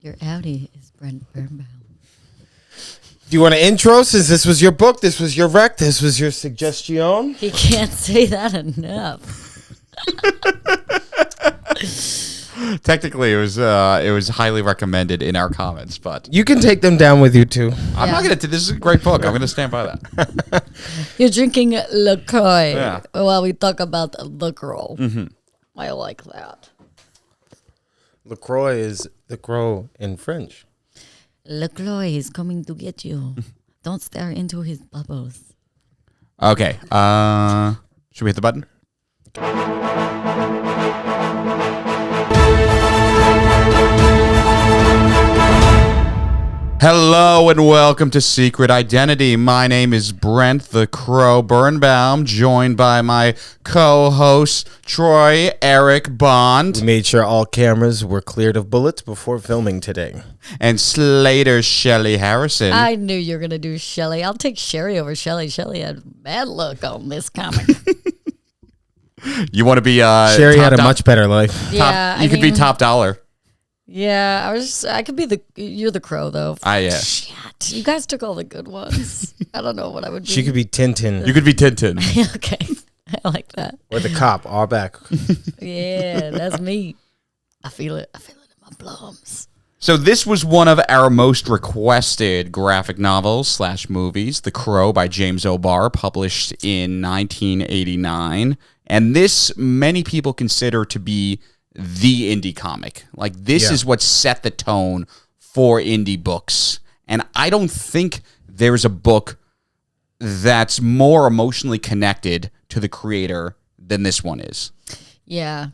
Your Audi is Brent Birnbaum. Do you want an intro since this was your book, this was your rec, this was your suggestion? He can't say that enough. Technically, it was highly recommended in our comments, but You can take them down with you too. I'm not going to. This is a great book. I'm going to stand by that. You're drinking LaCroix Yeah. while we talk about the girl. Mm-hmm. I like that. LaCroix is the crow in French. LaCroix is coming to get you. Don't stare into his bubbles. Okay. Should we hit the button? Hello and welcome to Secret Identity. My name is Brent the Crow Birnbaum, joined by my co-host Troy Eric Bond. We made sure all cameras were cleared of bullets before filming today. And Slater Shelley Harrison. I knew you were going to do Shelley. I'll take Sherry over Shelley. Shelley had bad luck on this comic. You want to be Sherry had a much better life. Yeah, you could be top dollar. Yeah, I could be you're the crow though. Shit, you guys took all the good ones. I don't know what I would be. She could be Tintin. You could be Tintin. Okay, I like that. Or the cop, all back. Yeah, that's me. I feel it. I feel it in my plums. So this was one of our most requested graphic novels / movies, The Crow by James O'Barr, published in 1989. And this many people consider to be the indie comic. Like, this is what set the tone for indie books. And I don't think there's a book that's more emotionally connected to the creator than this one is. Yeah,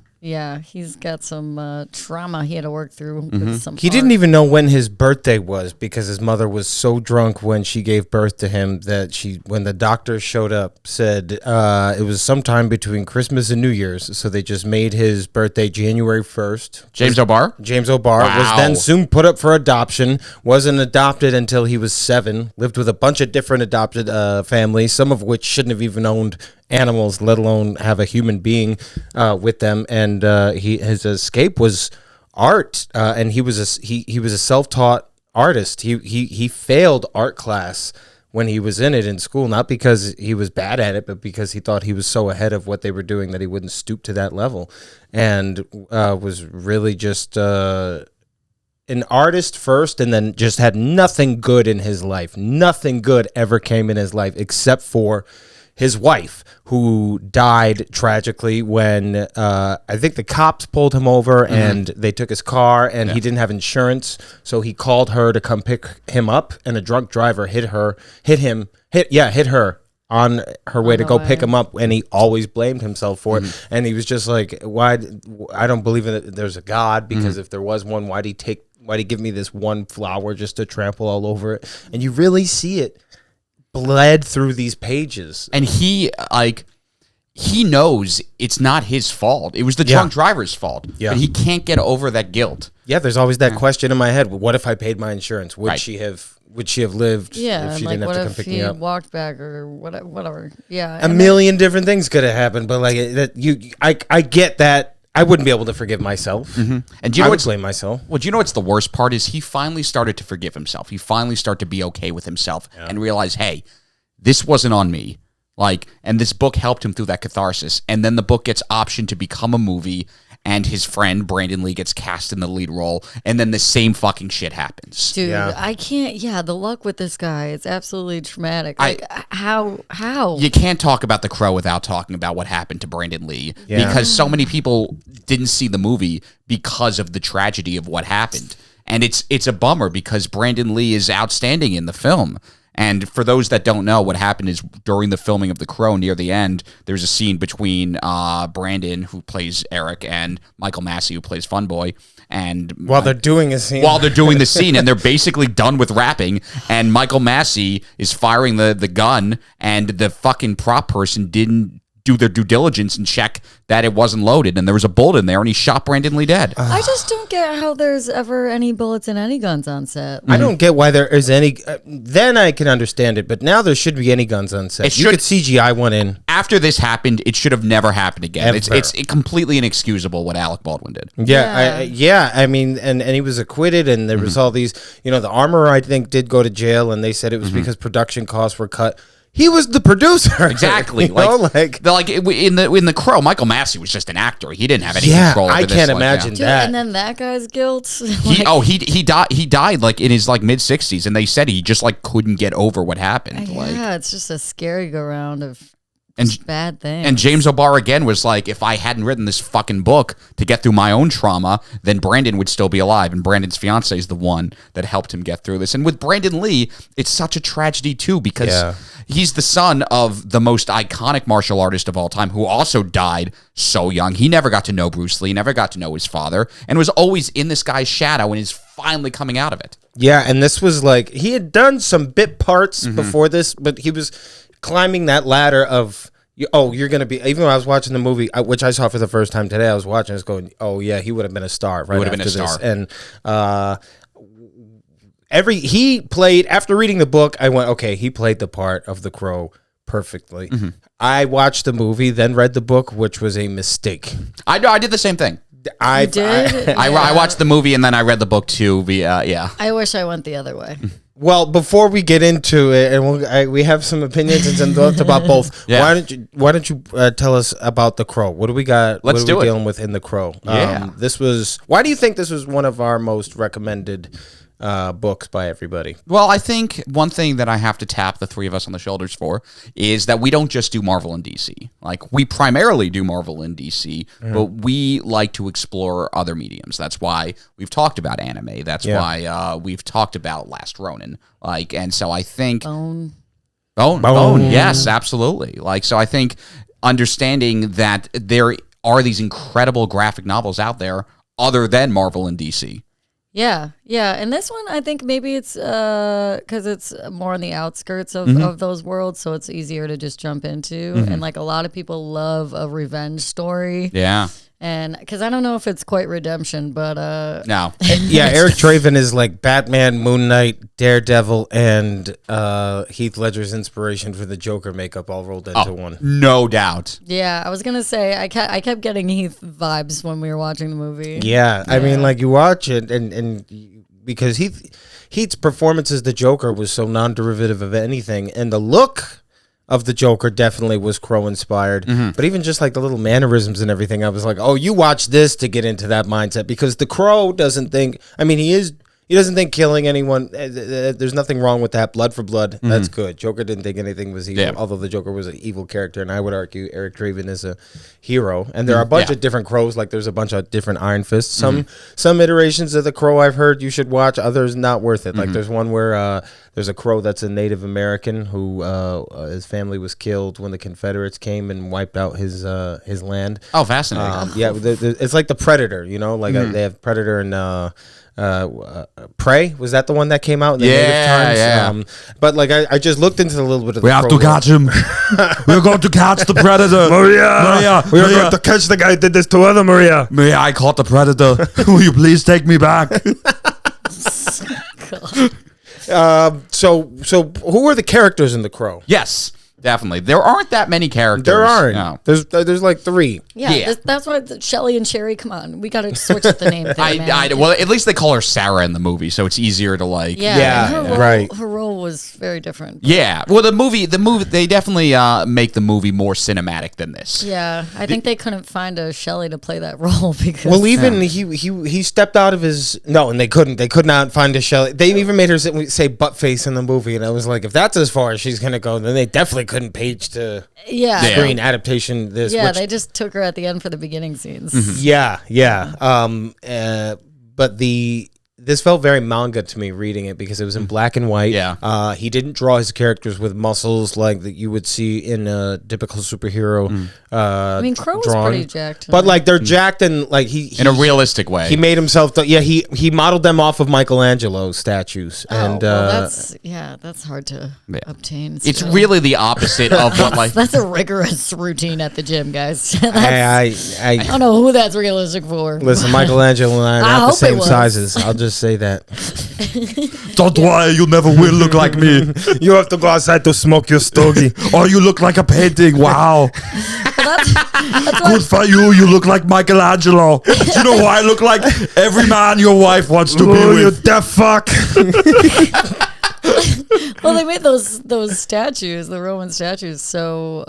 he's got some trauma he had to work through with some He didn't even know when his birthday was because his mother was so drunk when she gave birth to him that when the doctor showed up, said it was sometime between Christmas and New Year's. So they just made his birthday January 1st. James O'Barr? James O'Barr was then soon put up for adoption, wasn't adopted until he was 7, lived with a bunch of different adopted families, some of which shouldn't have even owned animals, let alone have a human being with them. And his escape was art, and he was a self-taught artist. He failed art class when he was in it in school, not because he was bad at it, but because he thought he was so ahead of what they were doing that he wouldn't stoop to that level, and was really just an artist first, and then just had nothing good in his life. Nothing good ever came in his life except for his wife, who died tragically when I think the cops pulled him over and they took his car, and he didn't have insurance, so he called her to come pick him up, and a drunk driver hit her on her way to go pick him up, and he always blamed himself for it. And he was just like, "Why? I don't believe that there's a God, because if there was one, why'd he give me this one flower just to trample all over it?" And you really see it bled through these pages. And he knows it's not his fault. It was the drunk driver's fault. Yeah. But he can't get over that guilt. Yeah, there's always that question in my head. What if I paid my insurance? Would she have lived if she didn't have to come pick me up? Walked back or whatever. Yeah. A million different things could have happened, but like I get that. I wouldn't be able to forgive myself. And do you know I would blame myself. Well, do you know what's the worst part is he finally started to forgive himself. He finally started to be okay with himself and realize, hey, this wasn't on me. And this book helped him through that catharsis. And then the book gets optioned to become a movie, and his friend Brandon Lee gets cast in the lead role, and then the same fucking shit happens. Dude, I can't. Yeah, the luck with this guy, it's absolutely traumatic. How? You can't talk about The Crow without talking about what happened to Brandon Lee, because so many people didn't see the movie because of the tragedy of what happened. And it's a bummer because Brandon Lee is outstanding in the film. And for those that don't know, what happened is during the filming of The Crow, near the end, there's a scene between Brandon, who plays Eric, and Michael Massey, who plays Funboy. And while they're doing the scene, and they're basically done with rapping, and Michael Massey is firing the gun, and the fucking prop person didn't do their due diligence and check that it wasn't loaded, and there was a bullet in there, and he shot Brandon Lee dead. I just don't get how there's ever any bullets in any guns on set. I don't get why there is any. Then I can understand it, but now there shouldn't be any guns on set. You could CGI one in. After this happened, it should have never happened again. Ever. It's completely inexcusable what Alec Baldwin did. Yeah. I mean, and he was acquitted, and there was all these. The armorer I think did go to jail, and they said it was because production costs were cut. He was the producer. Exactly. In the Crow, Michael Massey was just an actor. He didn't have any control over this. I can't imagine that. And then that guy's guilt. He died like in his like mid-60s, and they said he just like couldn't get over what happened. It's just a scary go round of bad things. And James O'Barr again was like, if I hadn't written this fucking book to get through my own trauma, then Brandon would still be alive. And Brandon's fiance is the one that helped him get through this. And with Brandon Lee, it's such a tragedy too, because he's the son of the most iconic martial artist of all time, who also died so young. He never got to know Bruce Lee, never got to know his father, and was always in this guy's shadow, and is finally coming out of it. Yeah, and this was like, he had done some bit parts before this, but he was climbing that ladder of, you're going to be, even when I was watching the movie, which I saw for the first time today, I was watching, I was going, oh yeah, he would have been a star right after this. And he played, after reading the book, I went, okay, he played the part of the Crow perfectly. I watched the movie, then read the book, which was a mistake. I did the same thing. I watched the movie and then I read the book too. I wish I went the other way. Well, before we get into it, and we have some opinions and some thoughts about both. Why don't you tell us about The Crow? What do we got? Let's do it. Dealing with in The Crow? Yeah. Why do you think this was one of our most recommended books by everybody? Well, I think one thing that I have to tap the three of us on the shoulders for is that we don't just do Marvel and DC. Like, we primarily do Marvel and DC, but we like to explore other mediums. That's why we've talked about anime. That's why we've talked about Last Ronin. And so I think Bone. Yes, absolutely. So I think understanding that there are these incredible graphic novels out there other than Marvel and DC. Yeah. And this one, I think maybe it's because it's more on the outskirts of those worlds, so it's easier to just jump into. And a lot of people love a revenge story. Yeah. And because I don't know if it's quite redemption, but no. Eric Draven is like Batman, Moon Knight, Daredevil, and Heath Ledger's inspiration for the Joker makeup all rolled into one. No doubt. Yeah, I was gonna say I kept getting Heath vibes when we were watching the movie. Yeah. I mean, you watch it and because Heath's performance as the Joker was so non-derivative of anything, and the look of the Joker definitely was Crow inspired. But even just the little mannerisms and everything, I was like, oh, you watch this to get into that mindset, because the Crow doesn't think, he doesn't think killing anyone, there's nothing wrong with that. Blood for blood, that's good. Joker didn't think anything was evil, although the Joker was an evil character, and I would argue Eric Draven is a hero. And there are a bunch of different Crows, there's a bunch of different Iron Fists. Some iterations of the Crow I've heard you should watch, others not worth it. There's one where there's a Crow that's a Native American who his family was killed when the Confederates came and wiped out his land. Oh, fascinating. It's like the Predator, they have Predator and Prey, was that the one that came out in the native times? But I just looked into a little bit of we have to catch him. We're going to catch the Predator. Maria, we're going to catch the guy who did this to other Maria. I caught the Predator. Will you please take me back? So who are the characters in The Crow? Yes. Definitely. There aren't that many characters. There aren't. No. There's like three. Yeah. That's why Shelly and Sherry, come on. We got to switch up the name thing, well, at least they call her Sarah in the movie, so it's easier to Her role was very different. Yeah. Well, the movie, they definitely make the movie more cinematic than this. Yeah. I think they couldn't find a Shelly to play that role because... Well, even he stepped out of his... No, and they couldn't. They could not find a Shelly. They even made her say butt face in the movie, and I was like, if that's as far as she's going to go, then they definitely couldn't page to screen adaptation this. Yeah, they just took her at the end for the beginning scenes. Yeah. But the this felt very manga to me reading it because it was in black and white. Yeah. He didn't draw his characters with muscles like that you would see in a typical superhero. I mean, Crow was drawing. pretty jacked. But like they're jacked and like he in a realistic way. He made himself. He modeled them off of Michelangelo's statues. And that's hard to obtain. It's still. really the opposite of what like. That's a rigorous routine at the gym, guys. I don't know who that's realistic for. Listen, Michelangelo and I are not the same sizes. I'll just say that. Don't worry, you never will look like me. You have to go outside to smoke your stogie. Oh, you look like a painting. Wow. That's Good for you. You look like Michelangelo. Do you know who I look like? Every man your wife wants to be with. You deaf fuck. Well, they made those statues, the Roman statues, so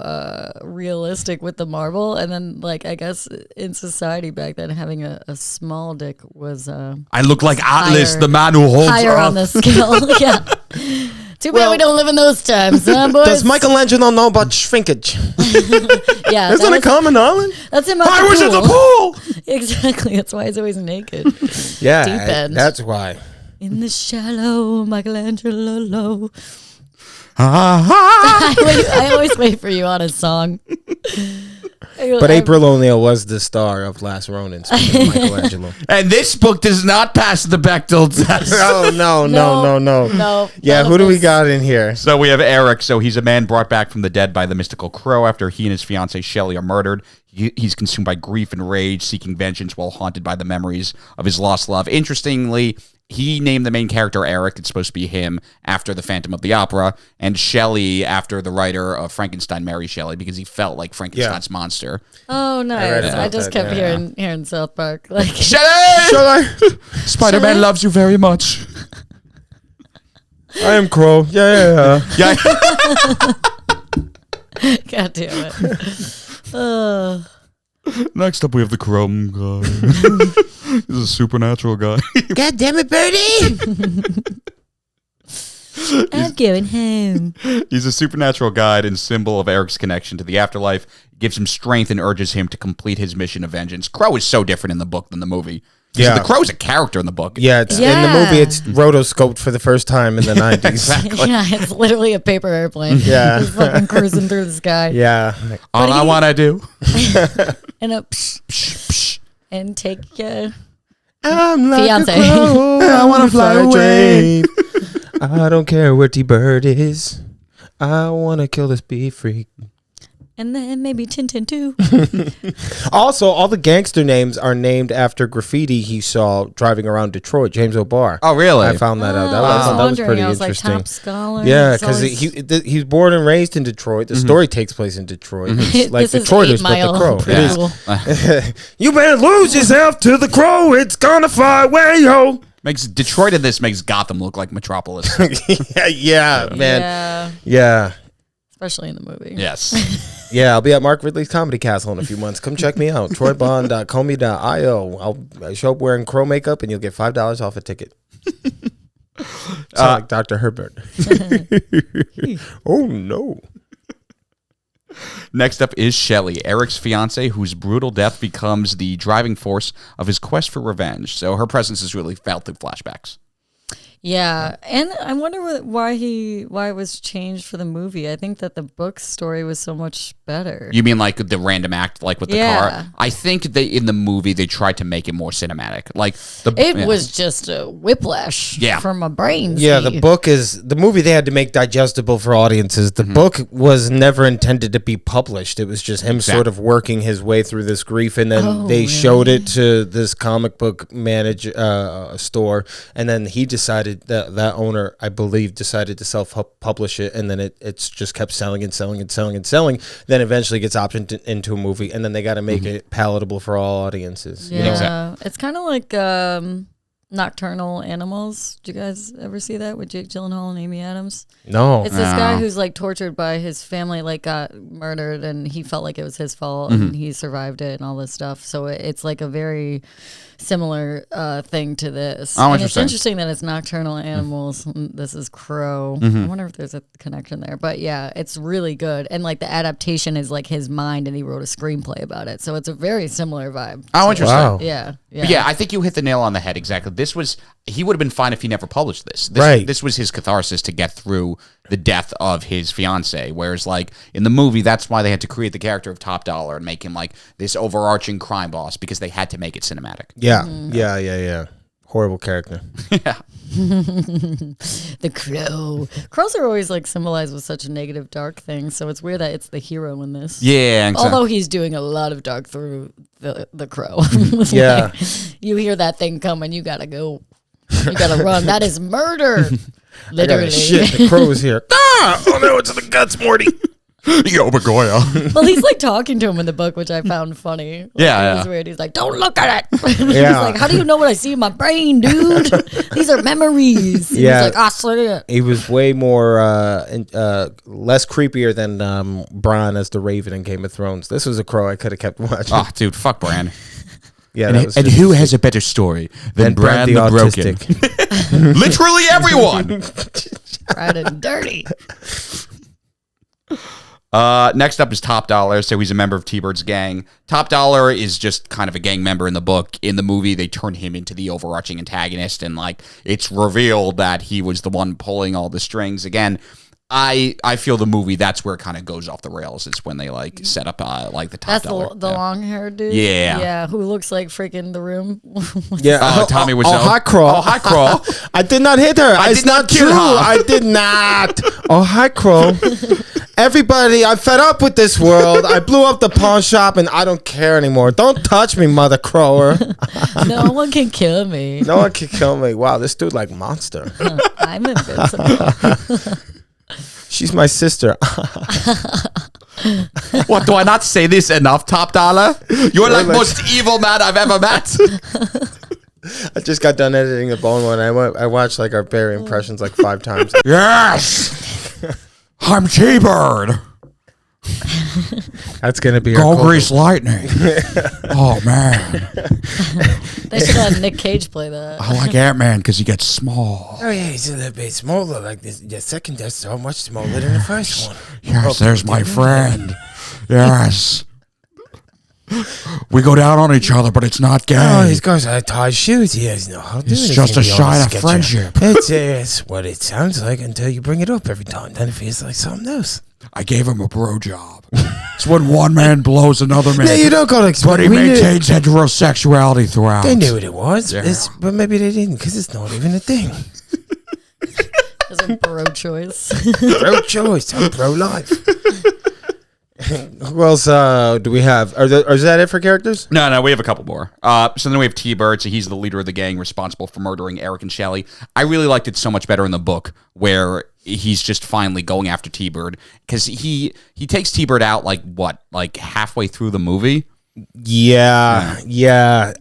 realistic with the marble, and then like I guess in society back then, having a small dick was I look like Atlas, the man who holds higher up. on the scale. Yeah. Too bad we don't live in those times, huh, boys? Does Michelangelo know about shrinkage? Yeah, Isn't it common knowledge? That's him. I was in the pool. Exactly. That's why he's always naked. Yeah, Deep end. that's why. In the shallow, Michelangelo. Ah. I always wait for you on a song. But April O'Neil was the star of Last Ronin, speaking of Michelangelo. And this book does not pass the Bechdel test. Oh, no. Yeah, who do we got in here? So we have Eric. So he's a man brought back from the dead by the mystical Crow after he and his fiancée Shelley are murdered. He's consumed by grief and rage, seeking vengeance while haunted by the memories of his lost love. Interestingly, he named the main character Eric. It's supposed to be him after the Phantom of the Opera, and Shelley after the writer of Frankenstein, Mary Shelley, because he felt like Frankenstein's monster. Oh, nice! I just kept hearing South Park like Shelley. Spider-Man loves you very much. I am Crow. Yeah. God damn it. Next up, we have the Crumb guy. He's a supernatural guy. God damn it, Birdie! I'm going home. He's a supernatural guide and symbol of Eric's connection to the afterlife. It gives him strength and urges him to complete his mission of vengeance. Crow is so different in the book than the movie. Yeah, the Crow's a character in the book. Yeah, in the movie it's rotoscoped for the first time in the 90s. Exactly. Yeah, it's literally a paper airplane. Yeah. Just fucking cruising through the sky. Yeah. All I want to do. And and take your I'm like fiance. a crow. I want to fly away. I don't care where T-Bird is. I want to kill this bee freak. And then maybe Tintin too. Also, all the gangster names are named after graffiti he saw driving around Detroit. James O'Barr. Oh, really? I found that out. That was pretty interesting. Top scholar. Yeah, because he's born and raised in Detroit. The story takes place in Detroit. It's like Detroiters, but the Crow. It is. You better lose yourself to the Crow. It's gonna fly away, yo. Makes Detroit in this makes Gotham look like Metropolis. yeah, man. Yeah. Especially in the movie. Yes. Yeah, I'll be at Mark Ridley's Comedy Castle in a few months. Come check me out. TroyBond.comedy.io. I'll show up wearing crow makeup and you'll get $5 off a ticket. Like Dr. Herbert. Oh, no. Next up is Shelley, Eric's fiance, whose brutal death becomes the driving force of his quest for revenge. So her presence is really felt through flashbacks. Yeah, and I wonder why it was changed for the movie. I think that the book story was so much better. You mean like the random act, like with the car? I think in the movie they tried to make it more cinematic. Like it was just a whiplash from my brain. Yeah, the movie they had to make digestible for audiences. The book was never intended to be published. It was just him sort of working his way through this grief, and then they showed it to this comic book store, and then he decided that owner, I believe, decided to self-publish it, and then it's just kept selling and selling and selling and selling. Then eventually gets optioned into a movie, and then they got to make it palatable for all audiences. Yeah, you know? It's kind of like Nocturnal Animals. Did you guys ever see that with Jake Gyllenhaal and Amy Adams? No. It's this guy who's like tortured by his family, like got murdered, and he felt like it was his fault, and he survived it and all this stuff. So it's like a very similar thing to this. Oh, and it's interesting that it's nocturnal animals. This is crow. I wonder if there's a connection there. But yeah, it's really good. And like the adaptation is like his mind, and he wrote a screenplay about it. So it's a very similar vibe. Oh, interesting. Wow. Yeah. Yeah, I think you hit the nail on the head exactly. He would have been fine if he never published this. Right. This was his catharsis to get through the death of his fiance. Whereas, like, in the movie, that's why they had to create the character of Top Dollar and make him, like, this overarching crime boss, because they had to make it cinematic. Yeah. Yeah. Horrible character. Yeah. The crow. Crows are always like symbolized with such negative, dark things. So it's weird that it's the hero in this. Yeah. Exactly. Although he's doing a lot of dark through the crow. Yeah. Like, you hear that thing coming, you gotta go. You gotta run. That is murder. Literally. Shit, the crow is here. Oh no, it's the guts, Morty. Yo, Magoya. Well, he's like talking to him in the book, which I found funny. Like, Yeah, it was weird. He's like, "Don't look at it." He's Yeah. like, "How do you know what I see in my brain, dude? These are memories." And Yeah. he's like, "I swear." He was way more less creepier than Bran as the Raven in Game of Thrones. This was a crow I could have kept watching. Oh, dude, fuck Bran. Yeah, that was And just- who has a better story than Bran the Broken? autistic. Literally everyone. Right and dirty. Next up is Top Dollar. So he's a member of T-Bird's gang. Top Dollar is just kind of a gang member in the book. In the movie, they turn him into the overarching antagonist, and like it's revealed that he was the one pulling all the strings. Again, I feel the movie, that's where it kind of goes off the rails. It's when they like set up like the Top That's Dollar. the long haired dude. Yeah. Yeah, who looks like freaking The Room. Yeah. Oh, Tommy Wiseau. Oh, hi, Crow. Oh, hi, Crow. I did not hit her. It's did not not kill true. her. I did not. Oh, hi, Crow. Everybody, I'm fed up with this world. I blew up the pawn shop, and I don't care anymore. Don't touch me, Mother Crower. No one can kill me. No one can kill me. Wow, this dude like monster. I'm invincible. She's my sister. What, do I not say this enough, Top Dollar? You're like most evil man I've ever met. I just got done editing the Bone one. I watched like our Barry impressions like 5 times. Yes. I'm T-Bird. That's gonna be Go our Grease Lightning. Oh, man. They should have Nick Cage play that. I like Ant-Man because he gets small. Oh yeah, he's a little bit smaller. Like this, the second is so much smaller than the first one. Yes, there's my friend. Yes. We go down on each other, but it's not gay. Oh, these guys are tied shoes. He has no how to do It's anything just a beyond sign of sketch. friendship. It's what it sounds like until you bring it up every time. Then it feels like something else. I gave him a bro job. It's when one man blows another man. Yeah, you don't gotta But explain. he We knew- maintains heterosexuality throughout. They knew what it was, Yeah. but maybe they didn't because it's not even a thing. As a bro choice. Pro-choice. I'm pro-life. Who else do we have? Is that it for characters? No, we have a couple more. So then we have T-Bird. So he's the leader of the gang responsible for murdering Eric and Shelley. I really liked it so much better in the book where he's just finally going after T-Bird because he takes T-Bird out like halfway through the movie. Yeah.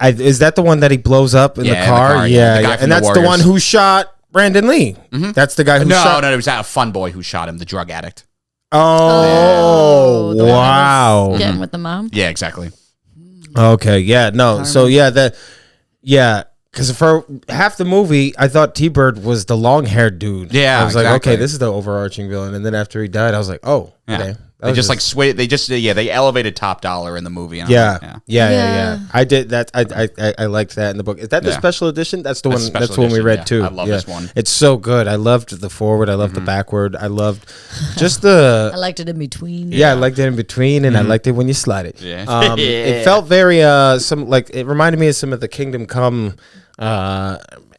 Is that the one that he blows up in Yeah, the in the car? car, yeah. The guy And from the that's the Warriors. one who shot Brandon Lee. That's the guy who shot. No, it was that fun boy who shot him, the drug addict. Oh, the one that was wow. Getting with the mom. Yeah, exactly. Okay, yeah, no. So because for half the movie, I thought T-Bird was the long-haired dude. Yeah, I was like, exactly. okay, this is the overarching villain. And then after he died, I was like, oh, Yeah. okay. They just like they elevated Top Dollar in the movie. And Yeah. Yeah. I did that. I liked that in the book. Is that the Yeah. special edition? That's the That's one. special That's the one we edition, read yeah. too. I love this one. It's so good. I loved the forward. I loved the backward. I loved just the. I liked it in between. Yeah, I liked it in between, and I liked it when you slide it. Yeah. It felt very it reminded me of some of the Kingdom Come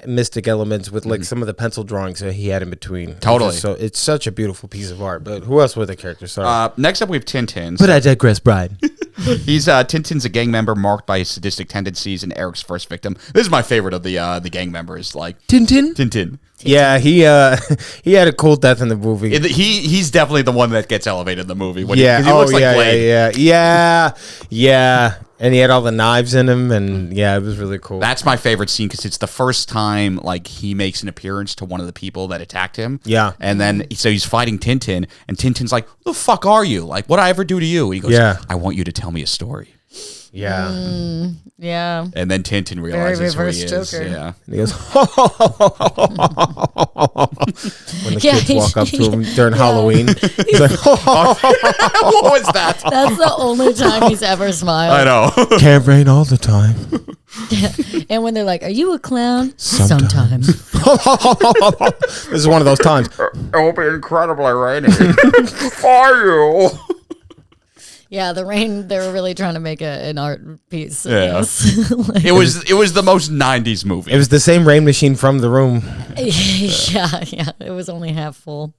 mystic elements with like some of the pencil drawings that he had in between. Totally. So it's such a beautiful piece of art. But who else were the characters? Sorry. Next up, we have Tintin. But I digress, Brian. He's Tintin's a gang member marked by his sadistic tendencies and Eric's first victim. This is my favorite of the gang members. Like Tintin. Tintin. Yeah, he had a cool death in the movie. He's definitely the one that gets elevated in the movie. When Yeah. he looks like yeah, Blade. yeah. And he had all the knives in him, and yeah, it was really cool. That's my favorite scene because it's the first time like he makes an appearance to one of the people that attacked him. Yeah. And then so he's fighting Tintin, and Tintin's like, "Who the fuck are you? Like, what did I ever do to you?" And he goes, Yeah. "I want you to tell me a story." Yeah. Yeah. And then Tintin realizes who he reverse is. Joker. Yeah. And he goes, when the kids walk up to him during Halloween. He's like, What was that? That's the only time he's ever smiled. I know. can't rain all the time. And when they're like, "Are you a clown?" Sometimes. This is one of those times. It will be incredibly rainy for you. Yeah, the rain. They were really trying to make an art piece. Of Yeah. this. Like, It was the most 90s movie. It was the same rain machine from The Room. yeah. It was only half full.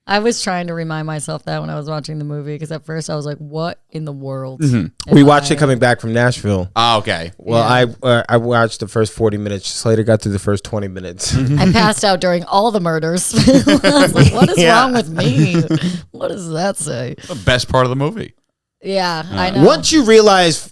I was trying to remind myself that when I was watching the movie because at first I was like, "What in the world?" We watched it coming back from Nashville. Oh, okay. Well, I watched the first 40 minutes. Slater got through the first 20 minutes. I passed out during all the murders. I was like, "What is wrong with me? What does that say?" The best part of the movie. Yeah, I know. Once you realize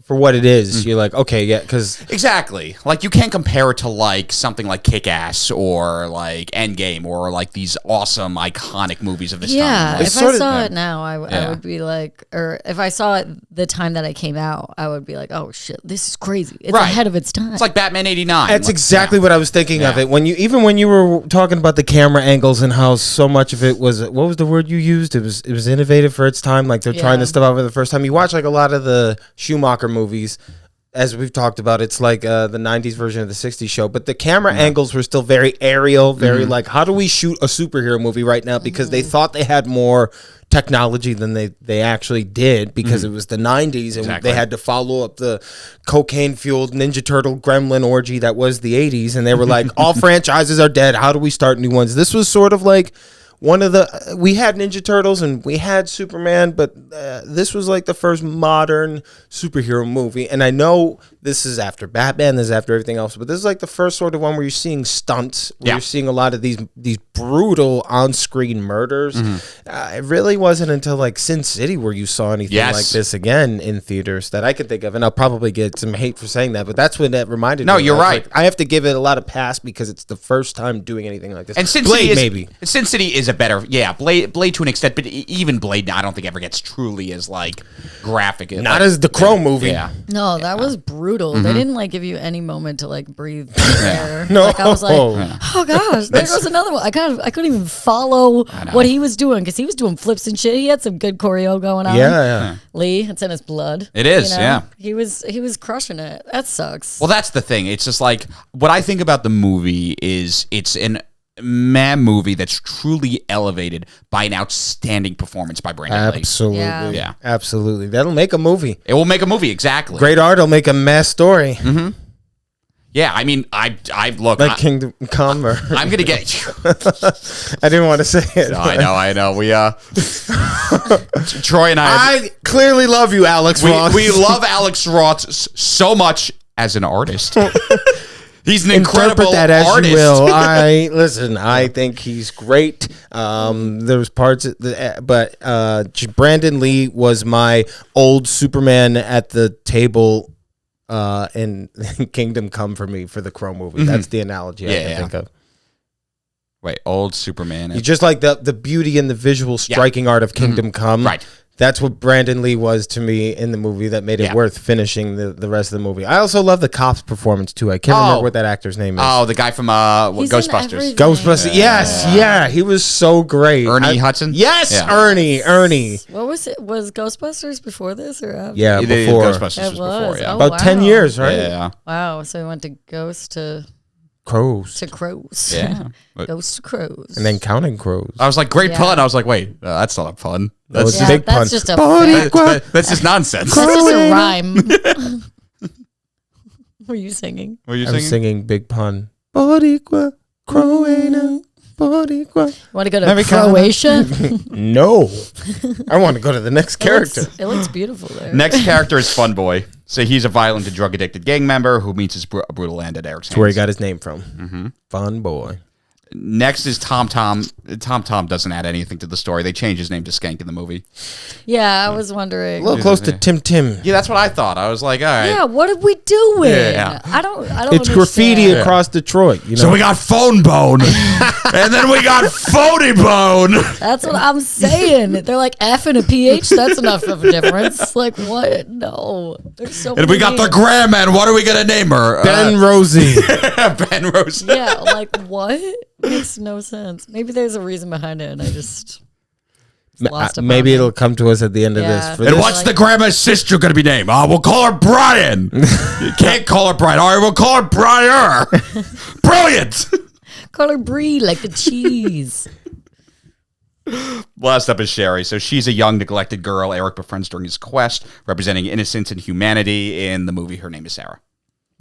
for what it is, you're like, okay, yeah, because Exactly. Like, you can't compare it to, like, something like Kick-Ass or, like, Endgame or, like, these awesome, iconic movies of this time. Yeah, Like, if I saw it now, I would be like, or if I saw it the time that it came out, I would be like, oh shit, this is crazy. It's Right. ahead of its time. it's like Batman 89. that's Like, exactly what I was thinking of Yeah. it. When you were talking about the camera angles and how so much of it was, what was the word you used? It was innovative for its time. Like they're trying Yeah. this stuff out for the first time. You watch like a lot of the Schumacher movies. As we've talked about, it's like the 90s version of the 60s show, but the camera angles were still very aerial, very like, how do we shoot a superhero movie right now? Because they thought they had more technology than they actually did because it was the 90s and Exactly. they had to follow up the cocaine-fueled Ninja Turtle gremlin orgy that was the 80s, and they were like, all franchises are dead. How do we start new ones? This was sort of like one of the we had Ninja Turtles and we had Superman, but this was like the first modern superhero movie. And I know this is after Batman, this is after everything else, but this is like the first sort of one where you're seeing stunts, where Yeah. you're seeing a lot of these brutal on-screen murders. It really wasn't until like Sin City where you saw anything Yes. like this again in theaters that I could think of. And I'll probably get some hate for saying that, but that's what that reminded me. No, you're I was right. like, I have to give it a lot of pass because it's the first time doing anything like this. And Sin Blade, City is, maybe. Sin City is a better, Blade to an extent, but even Blade, I don't think ever gets truly as like graphic. Not as the Crow movie. Yeah. No, that was brutal. They didn't like give you any moment to like breathe air. No. Like I was like, oh gosh, there goes another one. I couldn't even follow what he was doing because he was doing flips and shit. He had some good choreo going on. Yeah. Lee, it's in his blood. It is, yeah. He was crushing it. That sucks. Well, that's the thing. It's just like what I think about the movie is it's an movie that's truly elevated by an outstanding performance by Brandon Lee. Absolutely. Yeah. Absolutely. That'll make a movie. It will make a movie, exactly. Great art will make a mass story. Yeah, I mean, I look. Like Kingdom Come or I'm gonna get. I didn't want to say it. I know. We Troy and I clearly love you, Alex Ross. we love Alex Ross so much as an artist. He's an incredible Interpret that as artist. you will. I think he's great. There's parts, but Brandon Lee was my old Superman at the table in Kingdom Come for me for the Crow movie. That's the analogy I can think of. Wait, old Superman. You just like the beauty and the visual striking art of Kingdom Come. Right. That's what Brandon Lee was to me in the movie that made it worth finishing the rest of the movie. I also love the cop's performance too. I can't remember what that actor's name is. Oh, the guy from He's in Ghostbusters. everything. Ghostbusters. Yes, he was so great. Ernie Hudson? Yes, Yeah. Ernie. What was it? Was Ghostbusters before this or after? Yeah, The before. Ghostbusters It was was. before, yeah. Oh, About 10 wow. years, right? Yeah. Wow. So we went to Ghost to Crows. Crows. Yeah. Ghost to Crows. And then Counting Crows. I was like, great Yeah. pun. I was like, wait, that's not a pun. That's That was a big that's pun. just a Boricua. fact. that's just nonsense. That's just a rhyme. Were you singing? Were you I'm singing Big Pun. Boricua, Crowana, Boricua. Want to go to Americana. Croatia? No. I want to go to the next character. It looks beautiful there. Next character is Fun Boy. So he's a violent and drug addicted gang member who meets his brutal end at Eric's That's where he hands. got his name from. Fun boy. Next is Tom Tom. Tom Tom doesn't add anything to the story. They change his name to Skank in the movie. Yeah, I was wondering. A little close to Tim Tim. Yeah, that's what I thought. I was like, all right. Yeah, what are we doing? Yeah. I don't It's understand. graffiti across Detroit. You know? So we got Phone Bone, and then we got Phony Bone. That's what I'm saying. They're like F and a PH. That's enough of a difference. Like what? No, there's so. And we got the Grandman. What are we gonna name her? Ben Rosie. Ben Rose. Yeah, like what? Makes no sense. Maybe there's a reason behind it, and I just lost it. Maybe it'll come to us at the end of Yeah. this. For And this. what's the grandma's sister gonna be named? We'll call her Brian. You can't call her Brian. All right, we'll call her Briar. Brilliant. Call her Brie, like the cheese. Last up is Sherry. So she's a young, neglected girl Eric befriends during his quest, representing innocence and humanity. In the movie, her name is Sarah.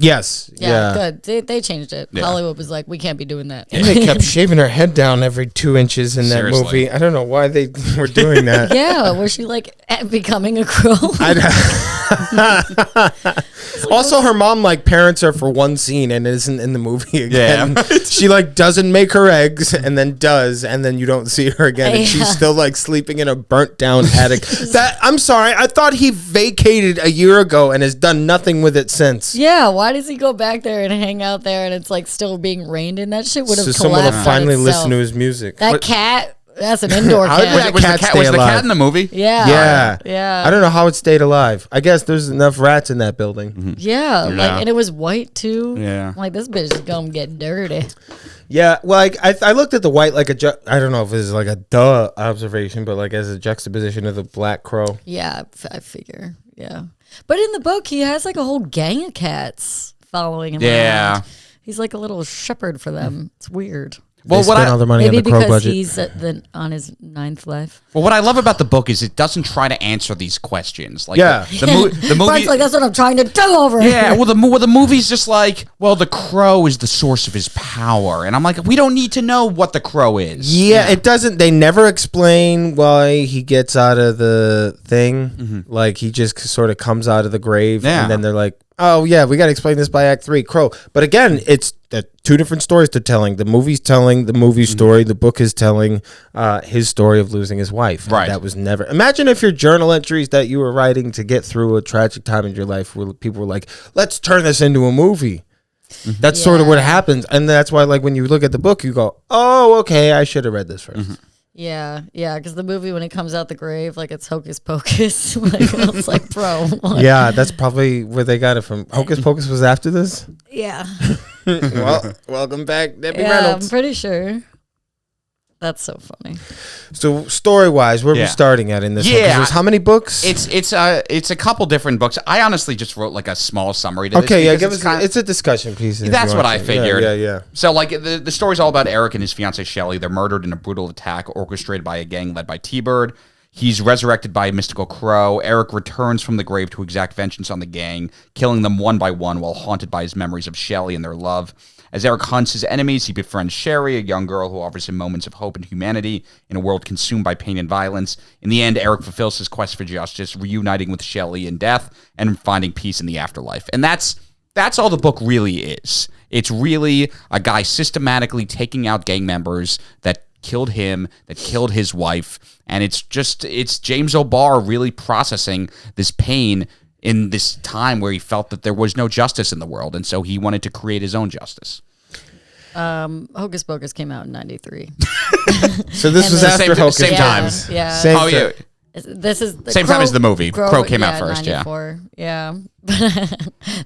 Yes. Yeah, good. They changed it. Yeah. Hollywood was like, we can't be doing that. And they kept shaving her head down every 2 inches in that Seriously. movie. I don't know why they were doing that. Yeah, was she like becoming a crow? Also, her mom like parents her for one scene and isn't in the movie again. Yeah. She like doesn't make her eggs and then does, and then you don't see her again. And she's Yeah. still like sleeping in a burnt down attic. I'm sorry, I thought he vacated a year ago and has done nothing with it since. Yeah, why does he go back there and hang out there and it's like still being rained in? That shit would have So collapsed someone will on finally itself. listen to his music. That cat, that's an indoor How did cat. that Was, cat the, cat, stay was the alive? cat in the movie? Yeah. Yeah. I don't know how it stayed alive. I guess there's enough rats in that building. Yeah, Yeah. like, and it was white too. Yeah. Like, this bitch is gonna get dirty. Yeah, well, I looked at the white like I don't know if it's like a duh observation, but like as a juxtaposition of the black crow. Yeah, I figure. Yeah. But in the book, he has like a whole gang of cats following him Yeah. around. He's like a little shepherd for them. It's weird. Well, They what spent I, all their money Maybe on the crow because budget. he's on his 9th life. well, what I love about the book is it doesn't try to answer these questions. Like Yeah. the movie. Frank's like, that's what I'm trying to do over here. Yeah, well, the movie's just like, well, the crow is the source of his power, and I'm like, we don't need to know what the crow is. Yeah, it doesn't. They never explain why he gets out of the thing. Like he just sort of comes out of the grave, Yeah. and then they're like, "Oh yeah, we got to explain this by Act 3." Crow, but again, it's two different stories they're telling. The movie's telling the movie story. The book is telling his story of losing his wife. Right. That was never. Imagine if your journal entries that you were writing to get through a tragic time in your life, where people were like, "Let's turn this into a movie." That's sort of what Yeah. happens, and that's why, like, when you look at the book, you go, "Oh, okay, I should have read this first. Yeah, because the movie, when it comes out the grave, like, it's Hocus Pocus. Like, it's like, bro. What? Yeah, that's probably where they got it from. Hocus Pocus was after this. Yeah. Well, welcome back, Debbie Yeah, I'm Reynolds. pretty sure. That's so funny. So, story-wise, where are we Yeah. starting at in this one? 'Cause Yeah. there's how many books? It's a couple different books. I honestly just wrote like a small summary to Okay, this yeah, because give it's us. kind of, It's a discussion piece. if That's you what want I to. figured. Yeah. So, like, the story's all about Eric and his fiancée, Shelley. They're murdered in a brutal attack orchestrated by a gang led by T-Bird. He's resurrected by a mystical crow. Eric returns from the grave to exact vengeance on the gang, killing them one by one while haunted by his memories of Shelley and their love. As Eric hunts his enemies, he befriends Sherry, a young girl who offers him moments of hope and humanity in a world consumed by pain and violence. In the end, Eric fulfills his quest for justice, reuniting with Shelley in death and finding peace in the afterlife. And that's all the book really is. It's really a guy systematically taking out gang members that killed him, that killed his wife, and it's James O'Barr really processing this pain in this time where he felt that there was no justice in the world, and so he wanted to create his own justice. Hocus Pocus came out in 93. So this And was the after same- Hocus same time. Pocus. Yeah. Same Oh, yeah. This is the Same time as the movie. Crow came out first, yeah. 94. Yeah.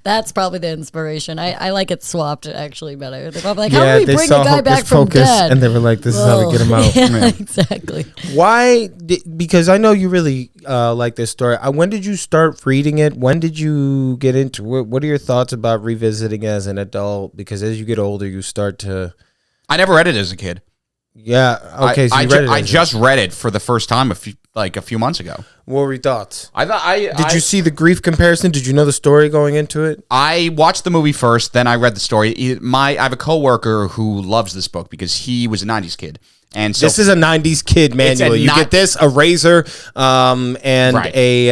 That's probably the inspiration. I like it swapped actually better. They're probably like, how do we they bring saw the guy Hocus back from Pocus, dead? and they were like, "This is how we get him out." Yeah, exactly. Why? Because I know you really like this story. When did you start reading it? When did you get into it? What are your thoughts about revisiting as an adult? Because as you get older, you start to. I never read it as a kid. Yeah. Okay. So I you read it. I as a- just read it for the first time a few months ago. What were your thoughts? Did Did you see the grief comparison? Did you know the story going into it? I watched the movie first, then I read the story. I have a coworker who loves this book because he was a 90s kid. And so this is a '90s kid manual. You get this, a razor, and a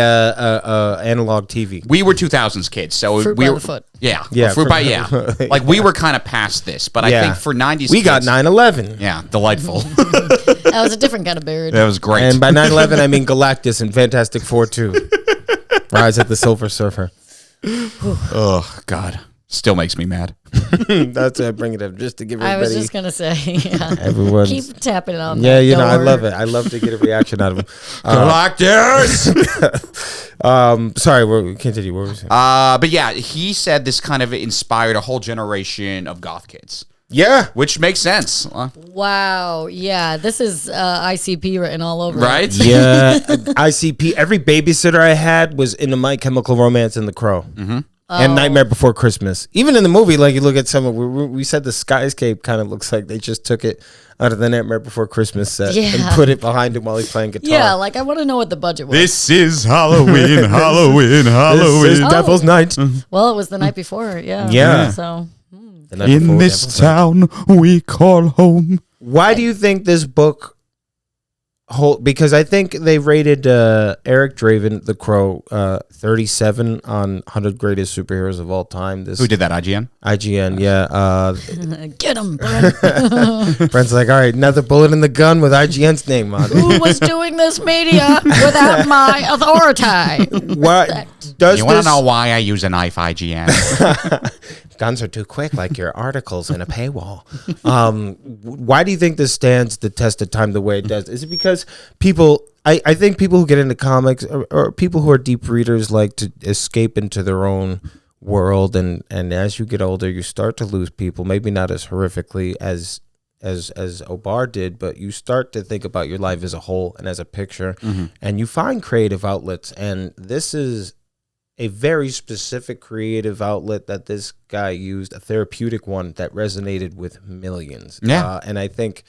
analog TV. We were 2000s kids, so Fruit we by were the foot. Fruit by Like we were kind of past this, but I think for '90s, we got 9/11. Yeah, delightful. That was a different kind of beard. That was great. And by 9/11, I mean Galactus and Fantastic Four 2. Rise of the Silver Surfer. Oh God, still makes me mad. That's why I bring it up, just to give everybody. I was just gonna say, everyone keep tapping it on. Yeah, that you know, I door. love it. I love to get a reaction out of them. Galactus. Sorry, we'll continue. What were we saying? But yeah, he said this kind of inspired a whole generation of goth kids. Yeah, which makes sense. Wow. Yeah, this is ICP written all over. Right? It. Yeah, ICP. Every babysitter I had was into My Chemical Romance and The Crow. Mm-hmm. And Nightmare Before Christmas. Even in the movie, like you look at some of, we said the skyscape kind of looks like they just took it out of the Nightmare Before Christmas set and put it behind him while he's playing guitar. Yeah, like I want to know what the budget was. This is Halloween, Halloween, Halloween. This is Devil's Night. Well, it was the night before. Yeah. Yeah. So. In this town we call home. Why do you think this book because I think they rated Eric Draven, The Crow, 37 on 100 Greatest Superheroes of All Time. Who did that, IGN? IGN, yeah. Get him, Brent. Brent's like, all right, another bullet in the gun with IGN's name on it. Who was doing this media without my authority? Why, you want to know why I use a knife, IGN? Guns are too quick, like your articles in a paywall. Why do you think this stands the test of time the way it does? Is it because people, I think people who get into comics or people who are deep readers like to escape into their own world, and as you get older, you start to lose people, maybe not as horrifically as Obar did, but you start to think about your life as a whole and as a picture, and you find creative outlets, and this is a very specific creative outlet that this guy used, a therapeutic one that resonated with millions. Yeah. And I think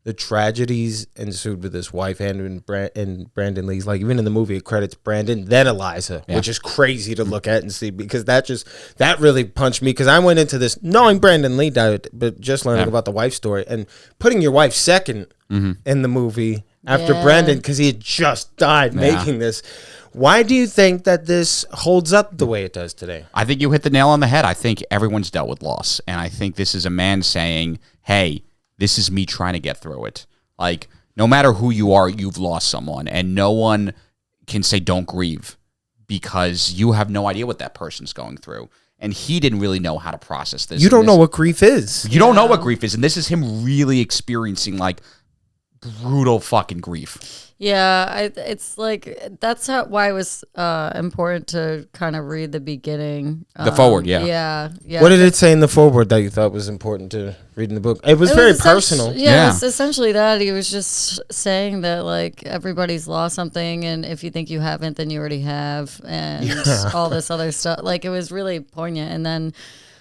the tragedies ensued with his wife and Brandon Lee's, like even in the movie it credits Brandon, then Eliza, which is crazy to look at and see, because that really punched me, because I went into this knowing Brandon Lee died, but just learning about the wife story and putting your wife second in the movie after Brandon, because he had just died making this. Why do you think that this holds up the way it does today? I think you hit the nail on the head. I think everyone's dealt with loss. And I think this is a man saying, hey, this is me trying to get through it. Like, no matter who you are, you've lost someone. And no one can say don't grieve, because you have no idea what that person's going through. And he didn't really know how to process this. You don't know what grief is. You don't know what grief is. And this is him really experiencing, like, brutal fucking grief. Yeah, it's like that's why it was important to kind of read the beginning. The forward, Yeah. What did it say in the forward that you thought was important to read in the book? It was very personal. Yeah, it's essentially that. He was just saying that, like, everybody's lost something, and if you think you haven't, then you already have, and all this other stuff. Like, it was really poignant. And then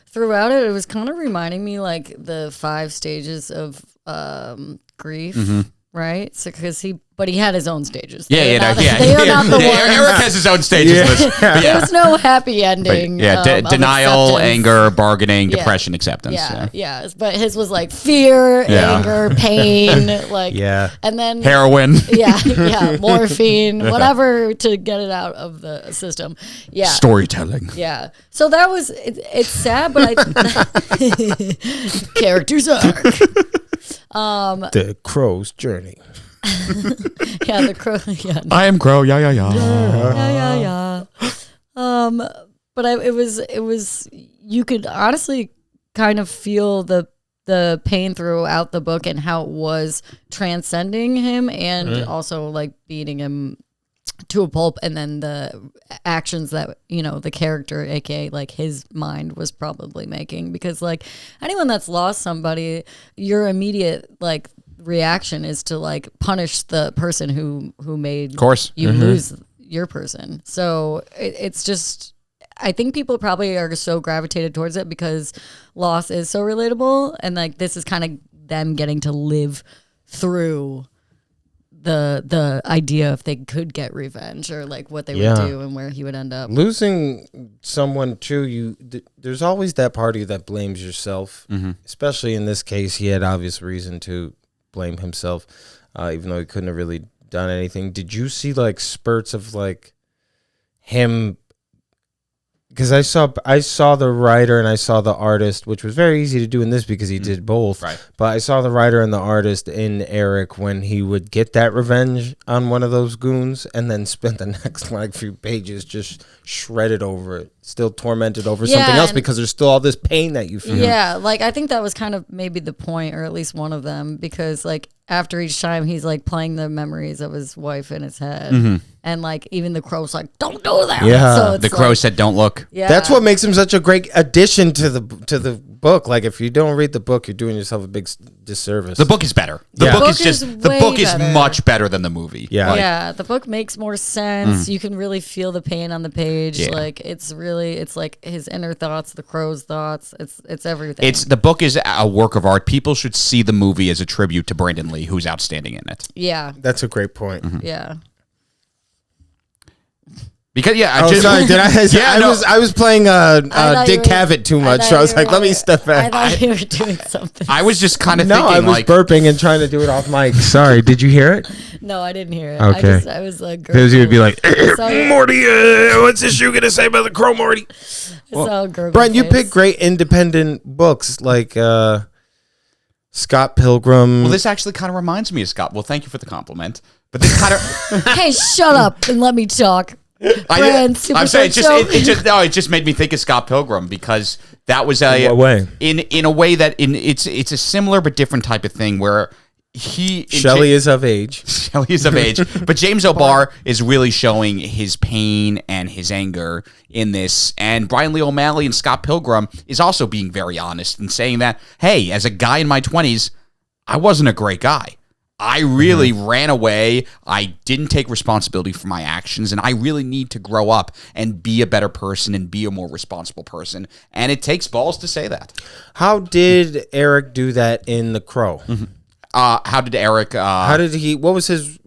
throughout it, it was kind of reminding me, like, the 5 stages of grief. Right, so because he had his own stages. They are not the ones. Eric has his own stages. In this. There's no happy ending. Denial, anger, bargaining, depression, acceptance. Yeah. But his was like fear, anger, pain, like and then heroin. Morphine, whatever to get it out of the system. Yeah, storytelling. Yeah, so that was it's sad, but characters arc. The Crow's journey. The Crow. Yeah, I am Crow. Yeah. But it was you could honestly kind of feel the pain throughout the book and how it was transcending him and also like beating him to a pulp, and then the actions that the character, aka like his mind, was probably making, because like anyone that's lost somebody, your immediate like reaction is to like punish the person who made you lose your person. So it's just, I think people probably are so gravitated towards it because loss is so relatable, and like this is kind of them getting to live through the idea if they could get revenge, or like what they would do and where he would end up. Losing someone too, there's always that part of you that blames yourself. Especially in this case, he had obvious reason to blame himself, even though he couldn't have really done anything. Did you see like spurts of like him? Because I saw the writer and I saw the artist, which was very easy to do in this because he did both. Right. But I saw the writer and the artist in Eric when he would get that revenge on one of those goons and then spend the next like few pages just shredded over it, still tormented over something else because there's still all this pain that you feel. Yeah, like I think that was kind of maybe the point, or at least one of them, because like after each time he's like playing the memories of his wife in his head. And like even the crow's like, don't do that. Yeah. So The crow said, "Don't look." Yeah. That's what makes him such a great addition to the book. Like if you don't read the book, you're doing yourself a big disservice. The book is better. The Yeah. book is The book just is the way book is better. much better than the movie. Yeah. Like, Yeah, the book makes more sense. You can really feel the pain on the page. Yeah. Like it's like his inner thoughts, the crow's thoughts. It's everything. the book is a work of art. People should see the movie as a tribute to Brandon Lee, who's outstanding in it. yeah, That's a great point. yeah. Because Sorry, did I? Yeah, no. I was playing thought Dick you were- Cavett too much, thought so I was you were like, let me step back. I thought you were doing something. I was just kind of No, I thinking was like burping and trying to do it off mic. Sorry, did you hear it? No, I didn't hear it. Okay. I was like, Because you would be like, Sorry. Morty, what's this shoe gonna say about the crow, Morty? Brent, you pick great independent books like Scott Pilgrim. well, this actually kind of reminds me of Scott. Well, thank you for the compliment. But this kind of Hey, shut up and let me talk. I'm saying Show. it just made me think of Scott Pilgrim because that was In what way? in a way that it's a similar but different type of thing where Shelley is of age. Shelley is of age, but James O'Barr is really showing his pain and his anger in this. And Brian Lee O'Malley and Scott Pilgrim is also being very honest and saying that, hey, as a guy in my 20s, I wasn't a great guy. I really ran away. I didn't take responsibility for my actions, and I really need to grow up and be a better person and be a more responsible person. And it takes balls to say that. How did Eric do that in The Crow? How did Eric... How did he? What was his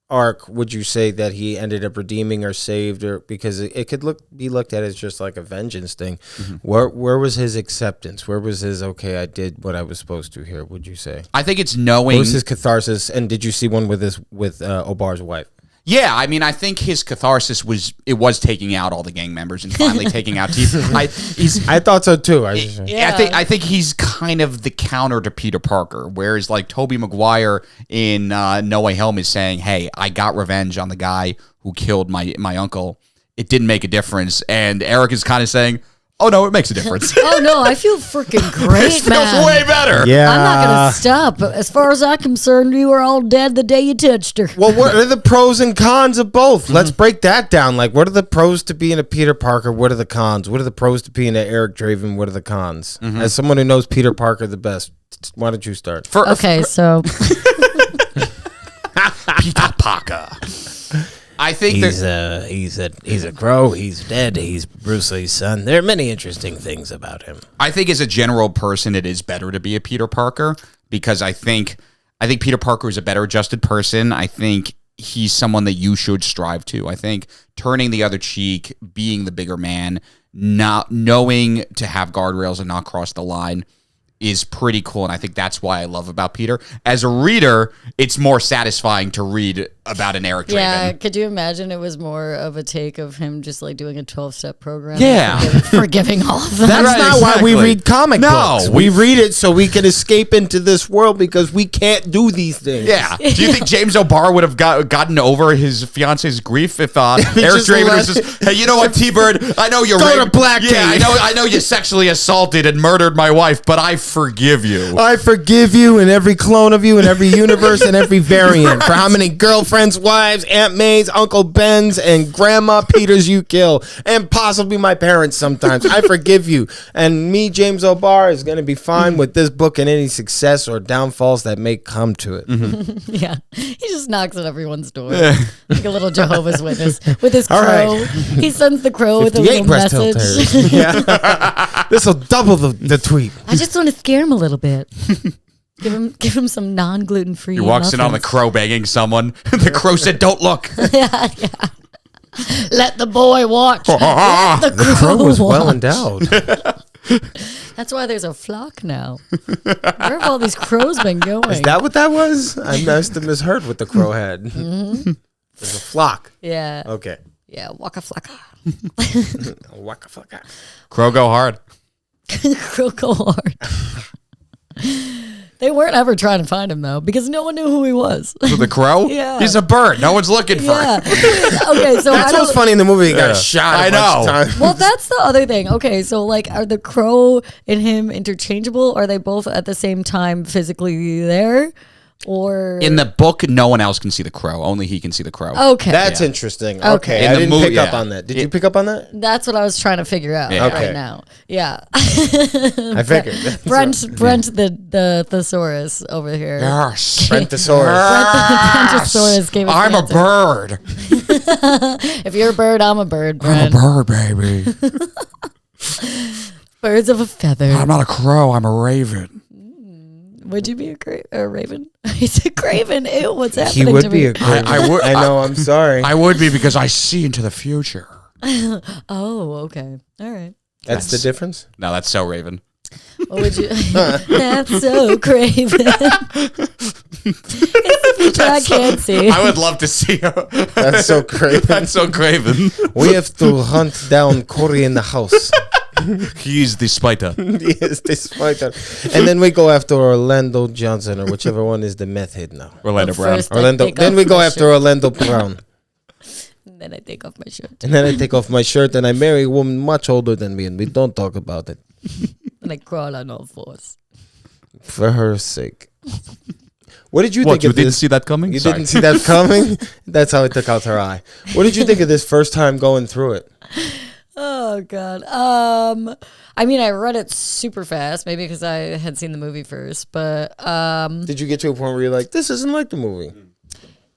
arc? Would you say that he ended up redeeming or saved, or because it could be looked at as just like a vengeance thing? Where was his acceptance? Where was his I did what I was supposed to here? Would you say? I think it's knowing... What was his catharsis? And did you see one with O'Barr's wife? Yeah, I mean, I think his catharsis was taking out all the gang members and finally taking out Teeth. I thought so too. I think he's kind of the counter to Peter Parker, whereas like Tobey Maguire in No Way Home is saying, "Hey, I got revenge on the guy who killed my uncle. It didn't make a difference," and Eric is kind of saying, "Oh no, it makes a difference." Oh no, I feel freaking great, It feels man. way better. Yeah. I'm not gonna stop. As far as I'm concerned, you were all dead the day you touched her. Well, what are the pros and cons of both? Let's break that down. Like, what are the pros to being a Peter Parker? What are the cons? What are the pros to being an Eric Draven? What are the cons? As someone who knows Peter Parker the best, why don't you start? Okay, so Peter Parker. I think He's a crow. He's dead. He's Bruce Lee's son. There are many interesting things about him. I think as a general person, it is better to be a Peter Parker because I think Peter Parker is a better adjusted person. I think he's someone that you should strive to. I think turning the other cheek, being the bigger man, not knowing to have guardrails and not cross the line is pretty cool. And I think that's why I love about Peter. As a reader, it's more satisfying to read about an Eric Draven. yeah, could you imagine it was more of a take of him just like doing a 12-step program? Yeah. Forgiving all of them. That's Right, not why we exactly. read comic No, books. We read it so we can escape into this world because we can't do these things. Yeah. Do you think James O'Barr would have gotten over his fiance's grief if Eric just Draven let- was just, hey, you know what, T-Bird? I know you're Go to Black Yeah, King. I know you sexually assaulted and murdered my wife, but I forgive you. I forgive you and every clone of you in every universe and every variant for how many girlfriends, wives, Aunt May's, Uncle Ben's, and Grandma Peter's you kill, and possibly my parents sometimes. I forgive you. And me, James O'Barr, is going to be fine with this book and any success or downfalls that may come to it. Yeah, he just knocks at everyone's door like a little Jehovah's Witness with his crow. All right. He sends the crow with a 58 little breast message. filters. Yeah. This will double the tweet. I just want to scare him a little bit. Give him some non-gluten free. He walks in on the crow banging someone. The crow said, "Don't look." Yeah. Let the boy watch. Let the crow Crow was well watch. endowed. That's why there's a flock now. Where have all these crows been going? Is that what that was? I must have misheard what the crow had. Mm-hmm. There's a flock. Yeah. Okay. Yeah, waka flocka. Waka flocka. Crow go hard. Crow go hard. They weren't ever trying to find him, though, because no one knew who he was. So the crow? Yeah. He's a bird. No one's looking for Yeah. him. Okay, so That's what's funny in the movie. He got shot I a bunch of know. times. Well, that's the other thing. Okay, so like, are the crow and him interchangeable? Or are they both at the same time physically there? Or In the book, no one else can see the crow. Only he can see the crow. okay, That's interesting. Okay. Okay. In I the didn't movie, pick up yeah. on that. Did you pick up on that? that's what I was trying to figure out Yeah. right Okay. now. Yeah, I figured. Brent the thesaurus over here. Yes. Brontosaurus. Brontosaurus gave us the I'm a answer. bird. If you're a bird, I'm a bird, I'm a Brent. bird, baby. Birds of a feather. I'm not a crow. I'm a raven. Would you be a raven? He's a craven. Ew, what's happening He would to be me? a craven. I would- I know. I'm sorry. I would be because I see into the future. Oh, okay. All right. That's the difference. No, that's so raven. What would you? That's so craven. I can't see. I would love to see him. That's so craven. That's so craven. We have to hunt down Corey in the house. He's the spider. Yes, despite that. And then we go after Orlando Johnson or whichever one is the meth head now. Orlando But Brown. first I Orlando. take Then off we go my after shirt. Orlando Brown. And then I take off my shirt. And then I take off my shirt and I marry a woman much older than me and we don't talk about it. And I crawl on all fours. For her sake. What did you What, think you of didn't this? see that coming? You Sorry. didn't see that coming? That's how it took out her eye. What did you think of this first time going through it? Oh God. I mean, I read it super fast, maybe because I had seen the movie first, but Did you get to a point where you're like, this isn't like the movie?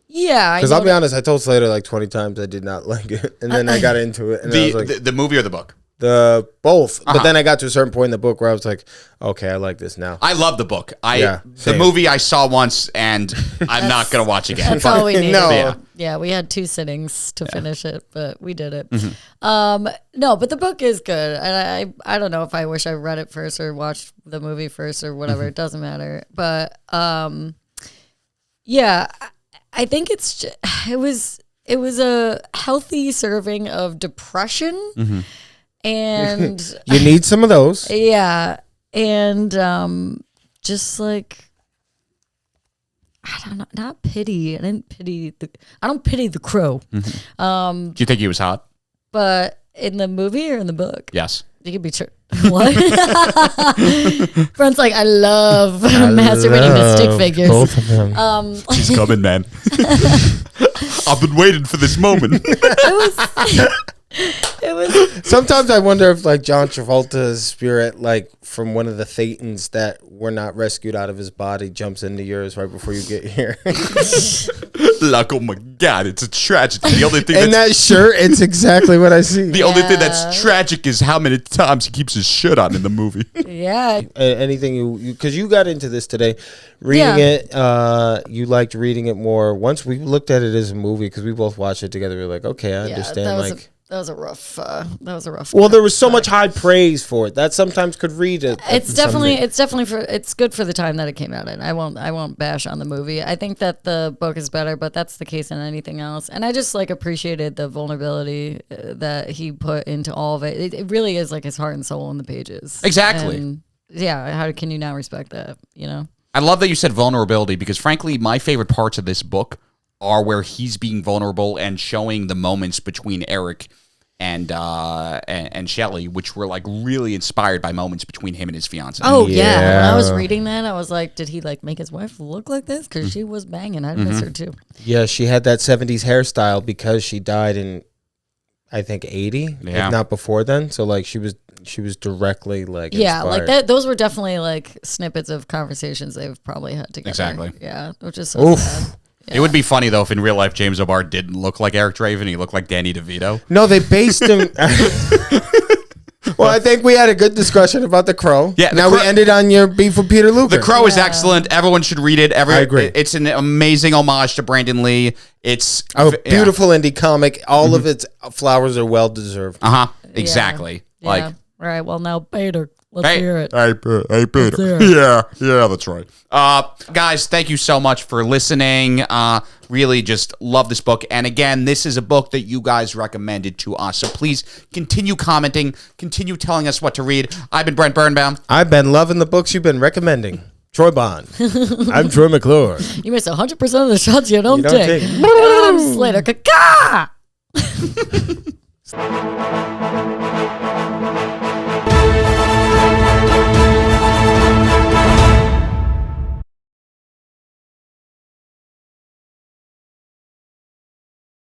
yeah. Because I'll be honest, I told Slater like 20 times I did not like it. And then I got into it and I was like, The movie or the book? both. But then I got to a certain point in the book where I was like, okay, I like this now. I love the book. Yeah, The same. movie I saw once and I'm not going to watch again. That's all we needed. No. Yeah. Yeah, we had 2 sittings to finish it, but we did it. Mm-hmm. No, but the book is good. And I don't know if I wish I read it first or watched the movie first or whatever. It doesn't matter. But yeah, I think it was a healthy serving of depression. And You need some of those. yeah, and just like I don't know, not pity. I don't pity the crow. Do you think he was hot? But in the movie or in the book, Yes. you could be true. What? Brent's like, I love masturbating to stick figures. Both of them. She's coming, man. I've been waiting for this moment. It was Sometimes I wonder if like John Travolta's spirit, like from one of the Thetans that were not rescued out of his body, jumps into yours right before you get here. Like, oh my God, it's a tragedy. The only thing In that's that shirt, it's exactly what I see. the only thing that's tragic is how many times he keeps his shirt on in the movie. yeah. Anything you because you got into this today, reading it. You liked reading it more. Once we looked at it as a movie because we both watched it together. We were like, okay, I understand. That was a rough. Well, there was so much high praise for it that sometimes could read it. It's good for the time that it came out in. I won't bash on the movie. I think that the book is better, but that's the case in anything else. And I just like appreciated the vulnerability that he put into all of it. It really is like his heart and soul in the pages. Exactly. And yeah. How can you not respect that? You know. I love that you said vulnerability because, frankly, my favorite parts of this book are where he's being vulnerable and showing the moments between Eric and Shelley, which were like really inspired by moments between him and his fiance. Oh yeah. When I was Yeah. reading that, I was like, did he like make his wife look like this? Because she was banging. I'd miss her too. Yeah, she had that 70s hairstyle because she died in, I think, 80, Yeah. if not before then. So like she was directly like Yeah, like inspired. that. Those were definitely like snippets of conversations they've probably had together. Exactly. Yeah, which is so Oof. sad. It would be funny, though, if in real life James O'Barr didn't look like Eric Draven. He looked like Danny DeVito. No, they based him. Well, I think we had a good discussion about The Crow. Yeah, The Now Crow- we ended on your beef with Peter Luger. The Crow is excellent. Everyone should read it. I agree. It's an amazing homage to Brandon Lee. It's A beautiful indie comic. All of its flowers are well deserved. Uh-huh. Exactly. Yeah. Like, All right. Well, now Peter. Let's hear it. Hey, Peter. hear it. Yeah, that's right. Guys, thank you so much for listening. Really just love this book. And again, this is a book that you guys recommended to us. So please continue commenting, continue telling us what to read. I've been Brent Birnbaum. I've been loving the books you've been recommending. Troy Bond. I'm Troy McClure. You miss 100% of the shots you don't take. take. I'm Slater. Caca!